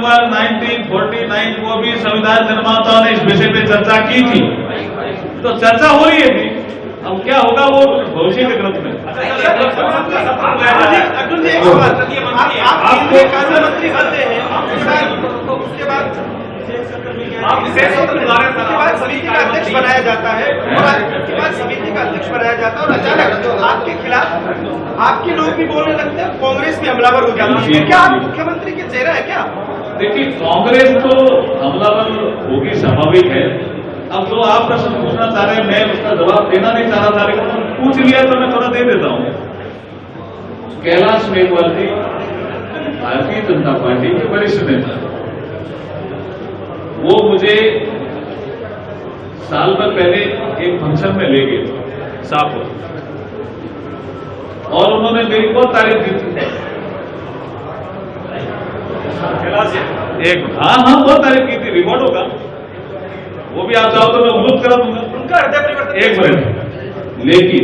नवंबर 1949 को भी संविधान निर्माताओं ने इस विषय पे चर्चा की थी, तो चर्चा हो रही है। अब क्या होगा वो भविष्य के ग्रंथ में। अर्जुन जी, एक सवाल, आप कानून मंत्री बनते हैं, उसके बाद समिति का अध्यक्ष बनाया जाता है, उसके बाद समिति का अध्यक्ष बनाया जाता है और अचानक आपके खिलाफ आपके लोग भी बोलने लगते हैं, कांग्रेस भी हमलावर हो जाती है। क्या आप मुख्यमंत्री के चेहरा है क्या? देखिए, कांग्रेस तो हमलावर होगी, स्वाभाविक है। अब जो आप प्रश्न पूछना चाह रहे हैं, मैं उसका जवाब देना नहीं चाह रहा था, लेकिन पूछ लिया तो मैं थोड़ा दे देता हूँ। कैलाश मेघवाल जी भारतीय जनता पार्टी के वरिष्ठ नेता, वो मुझे साल भर पहले एक फंक्शन में ले गए शाहपुर, और उन्होंने मेरी बहुत तारीफ की थी। हाँ, बहुत तारीफ की थी, रिकॉर्ड होगा, वो भी आप चाहो तो मैं उपलब्ध करा दूंगा। उनका हृदय परिवर्तन। एक मिनट। लेकिन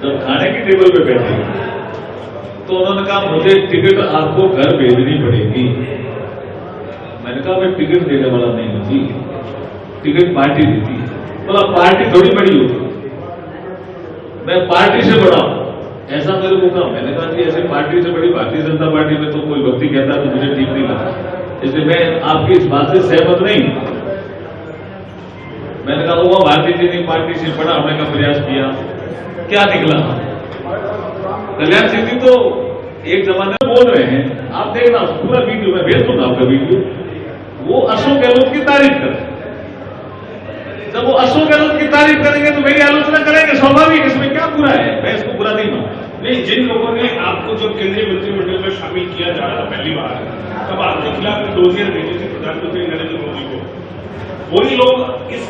जब खाने की टेबल पे बैठे तो उन्होंने कहा मुझे टिकट आपको घर भेजनी पड़ेगी। मैंने कहा मैं टिकट देने वाला नहीं हूं जी, टिकट पार्टी देती है। बोला पार्टी थोड़ी बड़ी होती, मैं पार्टी से बड़ा हूं, ऐसा मेरे को कहा। मैंने कहा कि ऐसे पार्टी से बड़ी भारतीय जनता पार्टी में तो कोई व्यक्ति कहता है तो मुझे ठीक नहीं लगा, इसलिए मैं आपकी इस बात से सहमत नहीं। मैंने कहा वो भारतीय जनता पार्टी से बड़ा होने का प्रयास किया, क्या निकला? कल्याण सिंह जी तो एक जमाने में बोल रहे हैं, आप देखना पूरा वीडियो, मैं भेज दूंगा आपका वीडियो, वो अशोक गहलोत की तारीफ कर। जब वो अशोक गहलोत की तारीफ करेंगे तो मेरी आलोचना करेंगे, स्वाभाविक, इसमें क्या बुरा है, मैं इसको बुरा नहीं मानता। नहीं, जिन लोगों ने आपको जो केंद्रीय मंत्रिमंडल में शामिल किया जा रहा था पहली बार, तब आपके खिलाफ डोजियर भेजी थी प्रधानमंत्री नरेंद्र मोदी को, वही लोग इस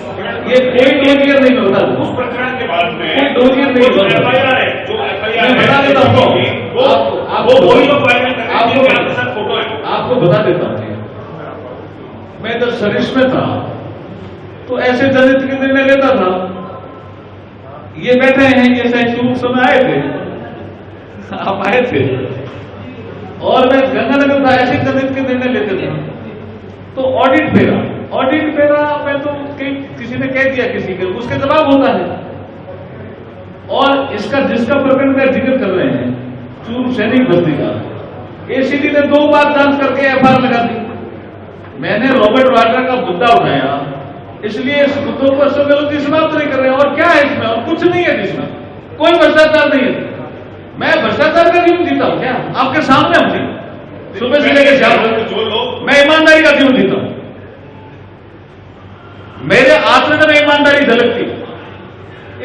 ये कोई डोजियर नहीं होता, उस प्रकरण के बाद में कोई डोजियर नहीं होता। एफआईआर है, जो एफआईआर बता देता हूँ, वो वही लोग वायरल कर रहे हैं, आपके साथ फोटो है। आपको बता देता हूँ, मैं जब सर्विस में था तो ऐसे जनहित के निर्णय लेता था। ये बैठे हैं, ये शायद शुरू समय आए थे, आप आए थे, और मैं गंगानगर था, ऐसे जनहित के निर्णय लेते थे। तो ऑडिट फेरा मैं तो किसी ने कह दिया किसी के, उसके जवाब होता है। और इसका जिसका प्रकरण का जिक्र कर रहे हैं, चूरू सैनिक बस्ती का, एसीडी ने 2 बार जांच करके एफआईआर लगा दी। मैंने रॉबर्ट वाड्रा का मुद्दा उठाया, इसलिए इस मुद्दों को अशोक गहलोत जी समाप्त नहीं कर रहे हैं। और क्या है इसमें? और कुछ नहीं है जिसमें, कोई भ्रष्टाचार नहीं है। मैं भ्रष्टाचार का जीवन जीता हूं क्या? आपके सामने हूं जी, सुबह से लेकर शाम तक जो लोग, मैं ईमानदारी का जीवन जीता हूं। मेरे आचरण में ईमानदारी झलकती।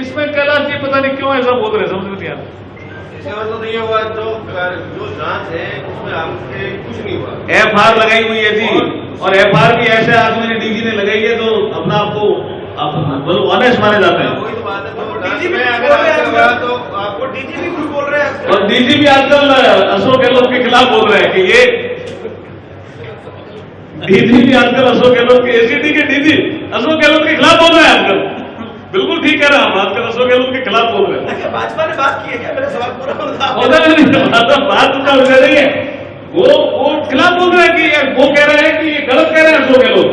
इसमें कैलाश जी पता नहीं क्यों ऐसा बोल रहे, समझ नहीं आ रहा। इसका मतलब ये हुआ जो जांच है उसमें आपके कुछ नहीं हुआ, एफआईआर लगाई हुई है जी, और एफआईआर भी ऐसे आदमी ने, डीजी ने लगाई है जो अपना आपको ऑनेस्ट माने जाते हैं। वही तो बात है, तो डीजीपी तो आपको डीजीपी कुछ बोल रहे हैं, और डीजीपी आजकल अशोक गहलोत के खिलाफ बोल रहे हैं कि ये डीजीपी आजकल अशोक गहलोत के, एसीडी के डीजी अशोक गहलोत के खिलाफ बोल रहे हैं आजकल। बिल्कुल ठीक कह रहे हैं, हम आजकल अशोक गहलोत के खिलाफ बोल रहे हैं। भाजपा ने बात की है क्या? मेरा सवाल पूरा बात उसका विषय नहीं है, वो खिलाफ बोल रहे हैं कि वो कह रहे हैं कि ये गलत कह रहे हैं अशोक गहलोत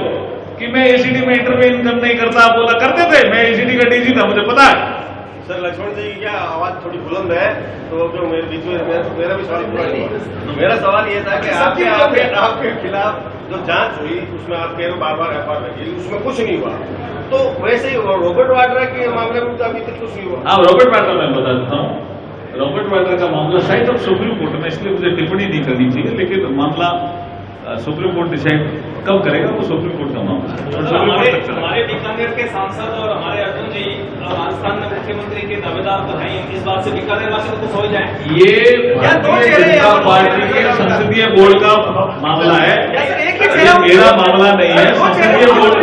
कि मैं एसीडी में इंटरवेन नहीं करता। बोला करते थे, मैं एसीडी का डीजी था, मुझे पता है। सर लक्ष्मण जी, क्या आवाज थोड़ी बुलंद है, तो जो मेरे बीच में मेरा भी सवाल पूरा नहीं हुआ। मेरा सवाल ये था कि आपके खिलाफ जो जांच हुई उसमें आप कह रहे हो बार एफआईआर लगी, उसमें कुछ नहीं हुआ, तो वैसे ही रॉबर्ट वाड्रा के मामले में तो अभी तक कुछ नहीं हुआ। हाँ, रॉबर्ट वाड्रा मैं बता देता हूँ। रॉबर्ट वाड्रा का मामला शायद अब सुप्रीम कोर्ट में, इसलिए मुझे टिप्पणी नहीं करनी चाहिए, लेकिन मामला सुप्रीम कोर्ट डिसाइड कब करेगा वो सुप्रीम कोर्ट का मामला है। हमारे बीकानेर के सांसद और हमारे अर्जुन जी राजस्थान में मुख्यमंत्री के दावेदार तो हैं, इस बात से बीकानेर वासी को हो जाए। ये भारतीय जनता पार्टी के संसदीय बोर्ड का मामला है, ये मेरा मामला नहीं है। संसदीय बोर्ड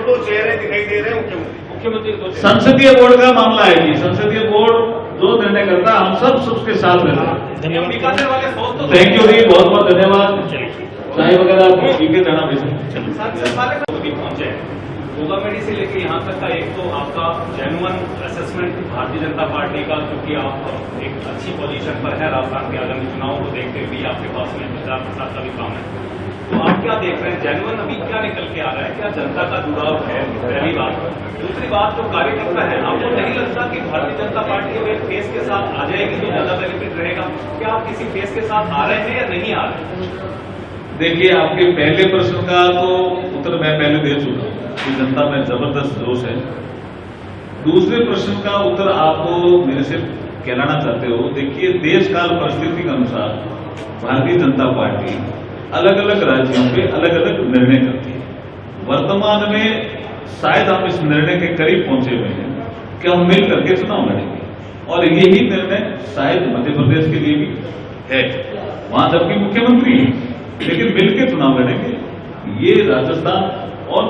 दो चेहरे दिखाई दे रहे हैं मुख्यमंत्री, संसदीय बोर्ड का मामला है जी। संसदीय बोर्ड जो निर्णय करता, हम सब सबके साथ रहते हैं। बीकानेर वाले सोच तो थैंक यू जी, बहुत बहुत धन्यवाद। चाय वगैरह पी के जाना भेजें। पहुंचे गोगामेडी से लेकर यहाँ तक का एक तो आपका genuine assessment Bharatiya Janata party का, क्योंकि आप एक अच्छी पोजीशन पर है, राजस्थान के आगामी चुनाव को देखते हुए आपके पास में गुजरात प्रसाद का भी काम है, तो आप क्या देख रहे हैं जेन्युइन अभी क्या निकल के आ रहा है, क्या जनता का जुड़ाव है? पहली बात। दूसरी बात, जो कार्यकर्ता है, आपको नहीं लगता कि भारतीय जनता पार्टी अब एक फेस के साथ आ जाएगी तो ज्यादा बेनिफिट रहेगा? क्या आप किसी फेस के साथ आ रहे हैं या नहीं आ रहे हैं? देखिए, आपके पहले प्रश्न का तो उत्तर मैं पहले दे चुका हूं कि जनता में जबरदस्त जोश है। दूसरे प्रश्न का उत्तर आपको मेरे से कहलाना चाहते हो। देखिए, देश काल परिस्थिति के अनुसार भारतीय जनता पार्टी अलग अलग राज्यों पे अलग अलग निर्णय करती है। वर्तमान में शायद हम इस निर्णय के करीब पहुंचे हुए हैं कि हम मिल करके चुनाव लड़ेंगे, और यही निर्णय शायद मध्य प्रदेश के लिए भी है। वहां जबकि मुख्यमंत्री है, लेकिन मिलकर चुनाव लड़ेंगे। ये राजस्थान और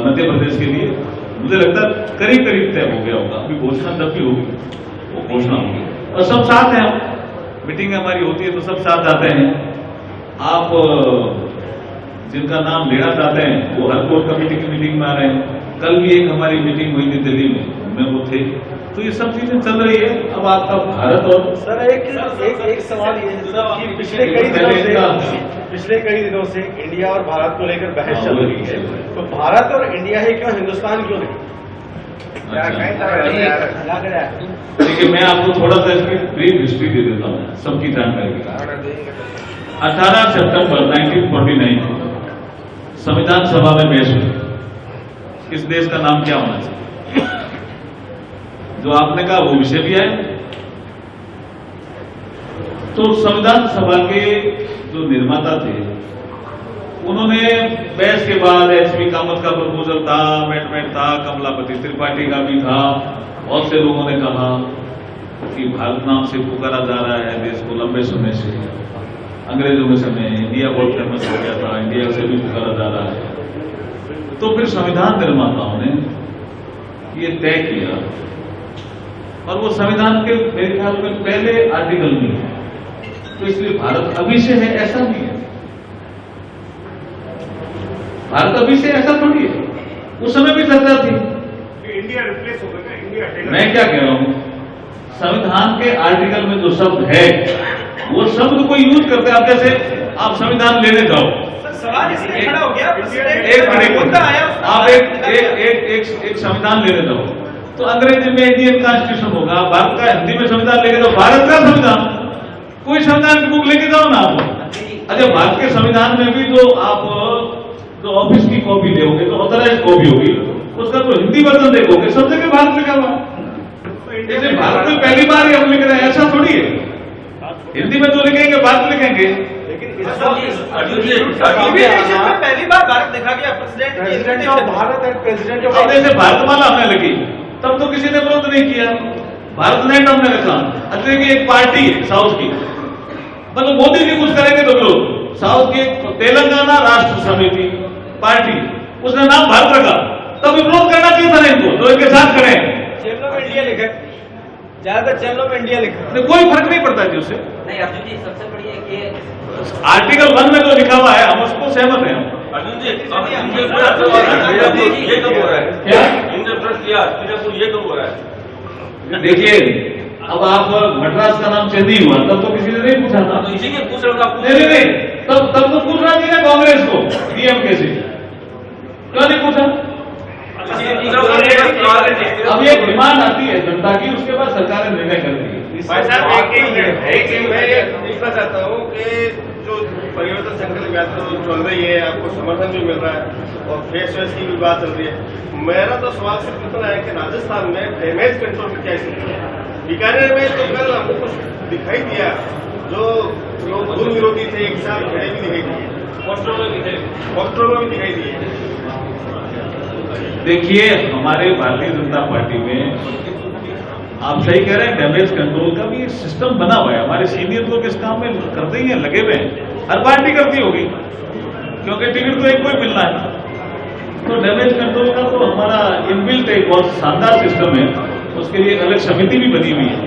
मध्य प्रदेश के लिए मुझे लगता है करीब करीब तय हो गया होगा। अभी घोषणा जब भी होगी वो घोषणा होगी, और सब साथ हैं। हम मीटिंग हमारी होती है तो सब साथ जाते हैं। आप जिनका नाम लेना चाहते हैं वो हर कोर कमेटी की मीटिंग में आ रहे हैं। कल भी एक हमारी मीटिंग हुई थी दिल्ली में वो थे। तो ये सब चीजें चल रही है। अब आपका भारत और सर एक सवाल ये है सर कि पिछले कई दिनों से इंडिया और भारत को लेकर बहस चल रही है, तो भारत और इंडिया है क्यों, हिंदुस्तान क्यों नहीं? देखिए, मैं आपको थोड़ा सा इसकी ब्रीफ हिस्ट्री दे देता हूँ सबकी जानकारी के। 18 सितंबर 1949 को संविधान सभा में पेश हुई। इस देश का नाम क्या होना चाहिए? जो आपने कहा वो विषय भी है। तो संविधान सभा के जो निर्माता थे उन्होंने बहस के बाद एचपी कामत का प्रपोजल था, अमेंडमेंट था, कमलापति त्रिपाठी का भी था। बहुत से लोगों ने कहा कि भारत नाम से पुकारा जा रहा है देश को लंबे समय से, अंग्रेजों के समय इंडिया बहुत फेमस हो गया था, इंडिया से भी पुकारा जा रहा है। तो फिर संविधान निर्माताओं ने ये तय किया, और वो संविधान के मेरे ख्याल में पहले आर्टिकल में है, तो इसलिए भारत अभी से है ऐसा नहीं है। भारत अभी से ऐसा थोड़ी है, उस समय भी चर्चा थी। इंडिया रिप्लेस होगा ना, इंडिया। मैं क्या कह रहा हूं, संविधान के आर्टिकल में जो शब्द है वो शब्द को यूज करते हैं। आप जैसे आप संविधान लेने जाओ, सवाल इसलिए खड़ा हो गया, एक मिनट, आप एक संविधान लेने जाओ तो अंग्रेजी में इंडियन कॉन्स्टिट्यूशन होगा, भारत का हिंदी में संविधान लेके जाओ, भारत का संविधान। कोई संविधान की बुक लेके जाओ ना आप। अच्छा, भारत के संविधान में भी जो आप जो ऑफिस की कॉपी लोगे, जो ऑथराइज कॉपी होगी, उसका तो हिंदी वर्जन देखोगे, सब जगह भारत लिखा हुआ। जैसे भारत में पहली बार ही हम लिख रहे हैं, ऐसा थोड़ी है। हिंदी में जो लिखेंगे भारत लिखेंगे, पहली बार भारत लिखा गया। President of Bharat and president of अब जैसे भारतमाला हमने लिखी तब तो किसी ने विरोध नहीं किया, भारत नेट हमने लिखा। अच्छा, कि एक पार्टी है साउथ की, मतलब मोदी जी कुछ करेंगे तो विरोध। साउथ की तेलंगाना राष्ट्र समिति पार्टी, उसने नाम भारत रखा, तब विरोध करना चाहिए था इनको, तो इनके साथ करें। चैनलों में इंडिया लिखा, ज्यादातर चैनलों में इंडिया लिखा, कोई फर्क नहीं पड़ता जी उससे। नहीं अर्जुन जी, सबसे बड़ी है कि आर्टिकल 1 में जो लिखा हुआ है हम उसको सहमत हैं। अर्जुन जी, ये कब हो रहा है? देखिए, अब आप मद्रास का नाम चेन्नई हुआ तब तो किसी ने नहीं पूछा था। नहीं, तब तो पूछना चाहिए ना कांग्रेस को, डीएमके से, क्यों नहीं पूछा? अब ये डिमांड आती है जनता की, उसके बाद सरकारें निर्णय करती है। भाई साहब, एक मैं ये पूछना चाहता हूँ कि जो परिवर्तन संकल्प यात्रा जो चल रही है, आपको समर्थन भी मिल रहा है और फेस वेस की भी बात चल रही है। मेरा तो सवाल सिर्फ इतना है कि राजस्थान में डैमेज कंट्रोल की क्या स्थिति है? बीकानेर में तो कल हमको कुछ दिखाई दिया, जो लोग दूर विरोधी थे एक साथ खड़े भी दिखाई दिए, पोस्टरों में भी दिखाई दिए। देखिए, हमारे भारतीय जनता पार्टी में आप सही कह रहे हैं, डैमेज कंट्रोल का भी एक सिस्टम बना हुआ है। हमारे सीनियर लोग इस काम में करते ही हैं, लगे हुए हैं। हर पार्टी करती होगी, क्योंकि टिकट तो एक को ही मिलना है। तो डैमेज कंट्रोल का तो हमारा इनबिल्ट एक बहुत शानदार सिस्टम है, उसके लिए एक अलग समिति भी बनी हुई है।